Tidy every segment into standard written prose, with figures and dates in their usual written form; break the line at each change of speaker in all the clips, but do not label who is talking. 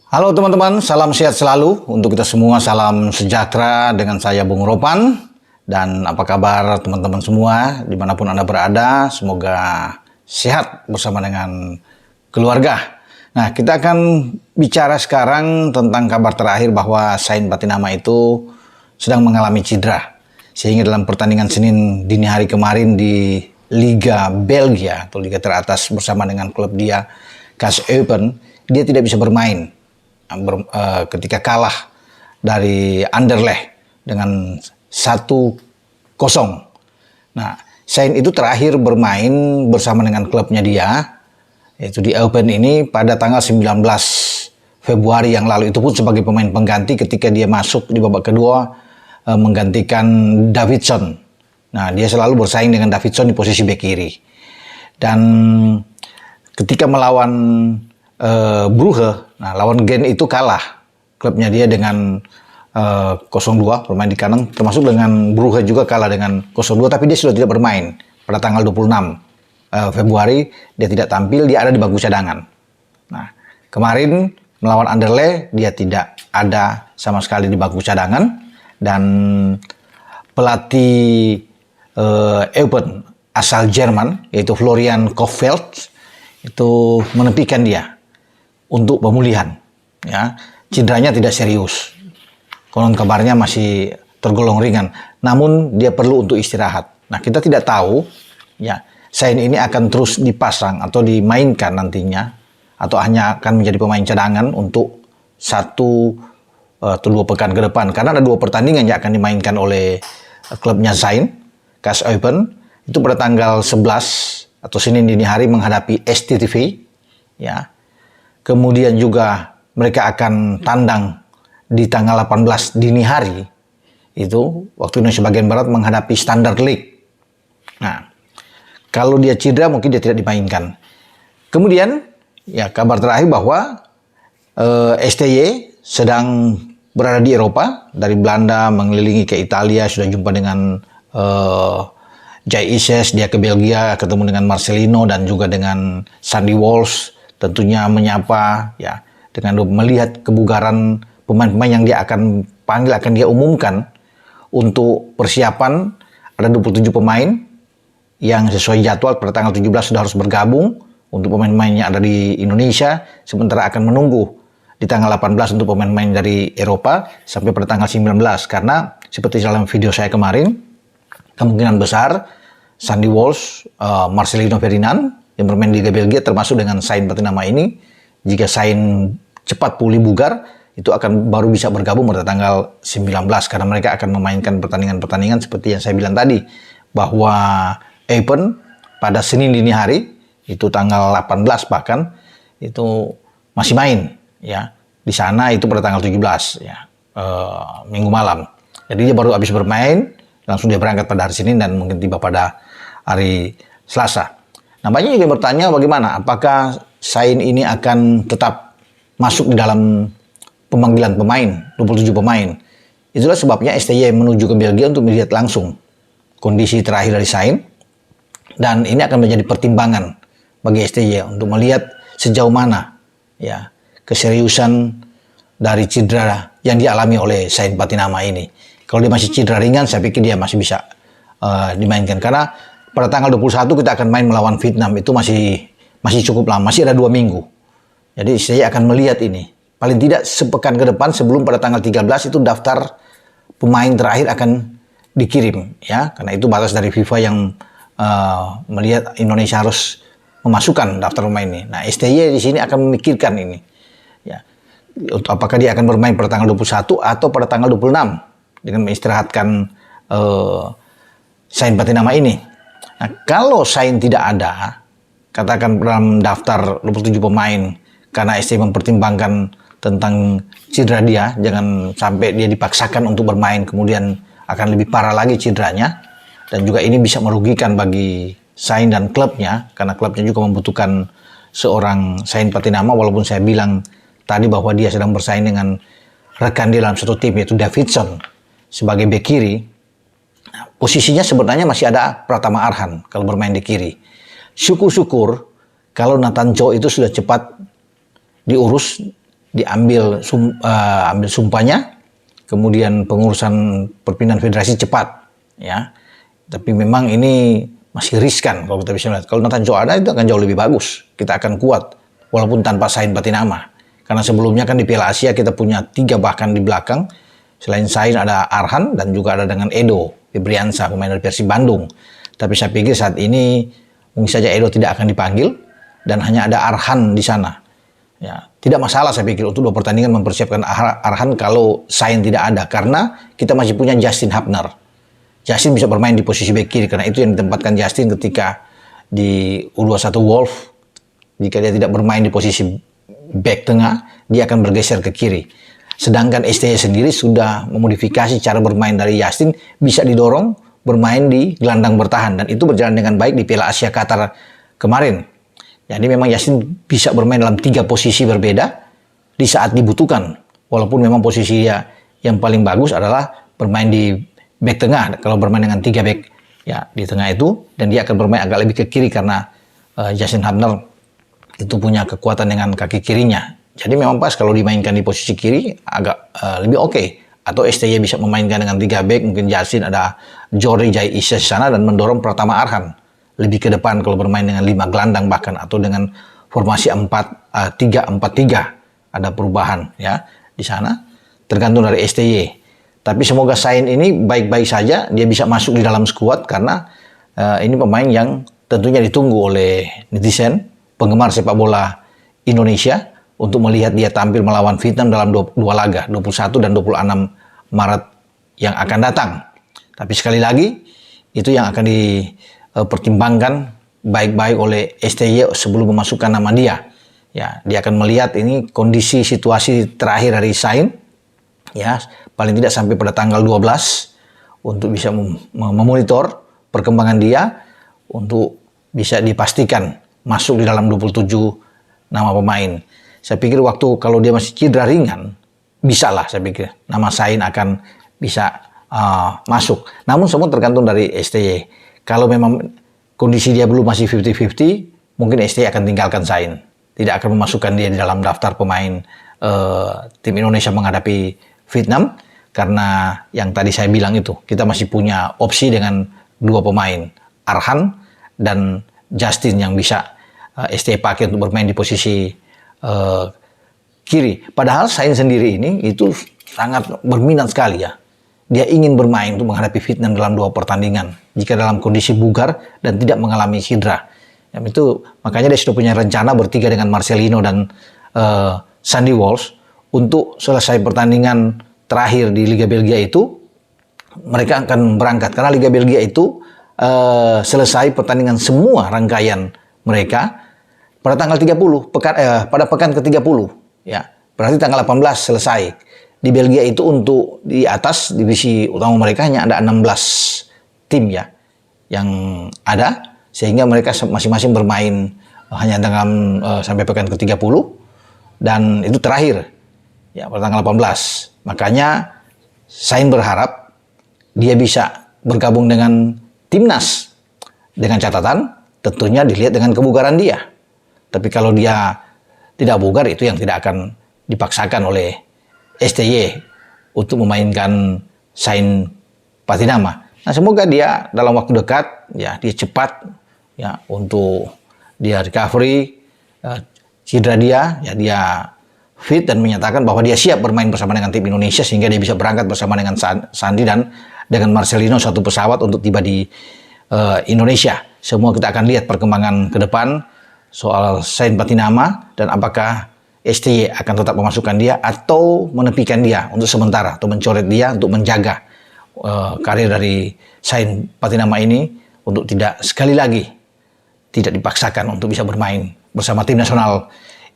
Halo teman-teman, salam sehat selalu untuk kita semua, salam sejahtera dengan saya Bung Ropan. Dan apa kabar teman-teman semua, dimanapun Anda berada, semoga sehat bersama dengan keluarga. Nah, kita akan bicara sekarang tentang kabar terakhir bahwa Sain Patinama itu sedang mengalami cedera. Sehingga dalam pertandingan Senin dini hari kemarin di Liga Belgia atau Liga teratas bersama dengan klub dia, KAS Eupen, dia tidak bisa bermain ketika kalah dari Anderlecht dengan 1-0. Nah, Sain itu terakhir bermain bersama dengan klubnya dia, yaitu di Eupen ini pada tanggal 19 Februari yang lalu. Itu pun sebagai pemain pengganti ketika dia masuk di babak kedua menggantikan Davidson. Nah, dia selalu bersaing dengan Davidson di posisi bek kiri. Dan ketika melawan Brugge, nah lawan Gent itu kalah klubnya dia dengan 0-2 bermain di kandang, termasuk dengan Brugge juga kalah dengan 0-2, tapi dia sudah tidak bermain pada tanggal 26 Februari, dia tidak tampil, dia ada di bangku cadangan. Nah, kemarin melawan Anderlecht dia tidak ada sama sekali di bangku cadangan, dan pelatih Eupen asal Jerman yaitu Florian Kohfeldt itu menepikan dia untuk pemulihan, ya. Cederanya tidak serius, konon kabarnya masih tergolong ringan, namun dia perlu untuk istirahat. Nah, kita tidak tahu, ya, Sain ini akan terus dipasang atau dimainkan nantinya, atau hanya akan menjadi pemain cadangan untuk 1 atau 2 pekan ke depan, karena ada 2 pertandingan yang akan dimainkan oleh klubnya Sain, KAS Eupen, itu pada tanggal 11 atau Senin dini hari menghadapi STTV, ya. Kemudian juga mereka akan tandang di tanggal 18 dini hari, itu waktu Indonesia bagian Barat menghadapi Standard Liège. Nah, kalau dia cedera mungkin dia tidak dimainkan. Kemudian, ya, kabar terakhir bahwa STY sedang berada di Eropa, dari Belanda mengelilingi ke Italia, sudah jumpa dengan Jay Ises, dia ke Belgia, ketemu dengan Marcelino dan juga dengan Sandy Walsh, tentunya menyapa, ya, dengan melihat kebugaran pemain-pemain yang dia akan panggil, akan dia umumkan untuk persiapan. Ada 27 pemain yang sesuai jadwal pada tanggal 17 sudah harus bergabung untuk pemain-pemain yang ada di Indonesia, sementara akan menunggu di tanggal 18 untuk pemain-pemain dari Eropa sampai pada tanggal 19, karena seperti dalam video saya kemarin, kemungkinan besar Sandy Walsh, Marcelino Ferdinand yang bermain di Liga Belgia, termasuk dengan Sain Patinama ini, jika Sain cepat pulih bugar, itu akan baru bisa bergabung pada tanggal 19, karena mereka akan memainkan pertandingan-pertandingan seperti yang saya bilang tadi, bahwa Eupen pada Senin dini hari, itu tanggal 18 bahkan, itu masih main, ya, di sana itu pada tanggal 17, ya, Minggu malam. Jadi dia baru habis bermain, langsung dia berangkat pada hari Senin dan mungkin tiba pada hari Selasa. Nah, banyak juga bertanya bagaimana, apakah Sain ini akan tetap masuk di dalam pemanggilan pemain, 27 pemain. Itulah sebabnya STY menuju ke Belgia untuk melihat langsung kondisi terakhir dari Sain. Dan ini akan menjadi pertimbangan bagi STY untuk melihat sejauh mana, ya, keseriusan dari cedera yang dialami oleh Sain Patinama ini. Kalau dia masih cedera ringan, saya pikir dia masih bisa dimainkan, karena pada tanggal 21 kita akan main melawan Vietnam, itu masih cukup lama, masih ada 2 minggu. Jadi saya akan melihat ini. Paling tidak sepekan ke depan sebelum pada tanggal 13 itu daftar pemain terakhir akan dikirim, ya, karena itu batas dari FIFA yang melihat Indonesia harus memasukkan daftar pemain ini. Nah, STY di sini akan memikirkan ini, ya, apakah dia akan bermain pada tanggal 21 atau pada tanggal 26 dengan mengistirahatkan Sain Patinama ini. Nah, kalau Sain tidak ada, katakan dalam daftar 27 pemain, karena STY mempertimbangkan tentang cedera dia, jangan sampai dia dipaksakan untuk bermain kemudian akan lebih parah lagi cederanya, dan juga ini bisa merugikan bagi Sain dan klubnya, karena klubnya juga membutuhkan seorang Sain Patinama, walaupun saya bilang tadi bahwa dia sedang bersaing dengan rekan dia dalam satu tim, yaitu Davidson sebagai bek kiri. Posisinya sebenarnya masih ada Pratama Arhan kalau bermain di kiri. Syukur-syukur kalau Nathan Chow itu sudah cepat diurus ambil sumpahnya, kemudian pengurusan perpindahan federasi cepat, ya. Tapi memang ini masih riskan kalau kita bisa melihat. Kalau Nathan Joe ada, itu akan jauh lebih bagus. Kita akan kuat walaupun tanpa Sain Patinama. Karena sebelumnya kan di Piala Asia kita punya 3 bahkan di belakang. Selain Sain ada Arhan dan juga ada dengan Edo Febriansa, pemain dari Persib Bandung. Tapi saya pikir saat ini mungkin saja Edo tidak akan dipanggil dan hanya ada Arhan di sana. Ya, tidak masalah saya pikir untuk 2 pertandingan mempersiapkan Arhan kalau Sain tidak ada, karena kita masih punya Justin Hubner. Justin bisa bermain di posisi bek kiri, karena itu yang ditempatkan Justin ketika di U21 Wolf. Jika dia tidak bermain di posisi bek tengah, dia akan bergeser ke kiri. Sedangkan STY sendiri sudah memodifikasi cara bermain dari Justin, bisa didorong bermain di gelandang bertahan, dan itu berjalan dengan baik di Piala Asia Qatar kemarin. Jadi memang Justin bisa bermain dalam 3 posisi berbeda di saat dibutuhkan. Walaupun memang posisi dia yang paling bagus adalah bermain di bek tengah. Kalau bermain dengan 3 bek ya di tengah itu, dan dia akan bermain agak lebih ke kiri karena Justin Hubner itu punya kekuatan dengan kaki kirinya. Jadi memang pas kalau dimainkan di posisi kiri agak lebih oke. Atau STY bisa memainkan dengan 3 bek, mungkin Justin ada Jordi Jai Isya di sana dan mendorong Pratama Arhan lebih ke depan kalau bermain dengan 5 gelandang bahkan, atau dengan formasi 3-4-3 ada perubahan ya di sana, tergantung dari STY. Tapi semoga Sain ini baik-baik saja, dia bisa masuk di dalam skuad, karena ini pemain yang tentunya ditunggu oleh netizen, penggemar sepak bola Indonesia, untuk melihat dia tampil melawan Vietnam dalam 2 laga, 21 dan 26 Maret yang akan datang. Tapi sekali lagi, itu yang akan dipertimbangkan baik-baik oleh STY sebelum memasukkan nama dia. Ya, dia akan melihat ini kondisi situasi terakhir dari Sain, ya, paling tidak sampai pada tanggal 12 untuk bisa memonitor perkembangan dia untuk bisa dipastikan masuk di dalam 27 nama pemain. Saya pikir waktu kalau dia masih cedera ringan, bisa lah saya pikir nama Sain akan bisa masuk. Namun semua tergantung dari STY. Kalau memang kondisi dia belum masih 50-50, mungkin STY akan tinggalkan Sain. Tidak akan memasukkan dia di dalam daftar pemain tim Indonesia menghadapi Vietnam, karena yang tadi saya bilang itu, kita masih punya opsi dengan 2 pemain, Arhan dan Justin, yang bisa STY pakai untuk bermain di posisi kiri. Padahal Sain sendiri ini itu sangat berminat sekali ya. Dia ingin bermain untuk menghadapi Vietnam dalam 2 pertandingan jika dalam kondisi bugar dan tidak mengalami cedera. Itu makanya dia sudah punya rencana bertiga dengan Marcelino dan Sandy Walsh untuk selesai pertandingan terakhir di Liga Belgia itu, mereka akan berangkat karena Liga Belgia itu selesai pertandingan semua rangkaian mereka pada tanggal 30, pada pekan ke-30 ya. Berarti tanggal 18 selesai. Di Belgia itu untuk di atas divisi utama mereka hanya ada 16 tim ya yang ada, sehingga mereka masing-masing bermain hanya dengan sampai pekan ke-30, dan itu terakhir ya pada tanggal 18. Makanya Sain berharap dia bisa bergabung dengan timnas, dengan catatan tentunya dilihat dengan kebugaran dia. Tapi kalau dia tidak bugar, itu yang tidak akan dipaksakan oleh STY untuk memainkan Sain Patinama. Nah, semoga dia dalam waktu dekat ya dia cepat ya untuk dia recovery cedera dia, ya dia fit dan menyatakan bahwa dia siap bermain bersama dengan tim Indonesia, sehingga dia bisa berangkat bersama dengan Sandy dan dengan Marcelino satu pesawat untuk tiba di Indonesia. Semua kita akan lihat perkembangan ke depan soal Sain Patinama, dan apakah STY akan tetap memasukkan dia atau menepikan dia untuk sementara, atau mencoret dia untuk menjaga karir dari Sain Patinama ini untuk tidak sekali lagi tidak dipaksakan untuk bisa bermain bersama tim nasional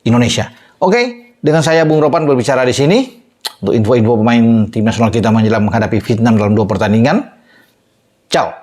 Indonesia. Oke, dengan saya Bung Ropan berbicara di sini untuk info-info pemain tim nasional kita menjelang menghadapi Vietnam dalam 2 pertandingan. Ciao.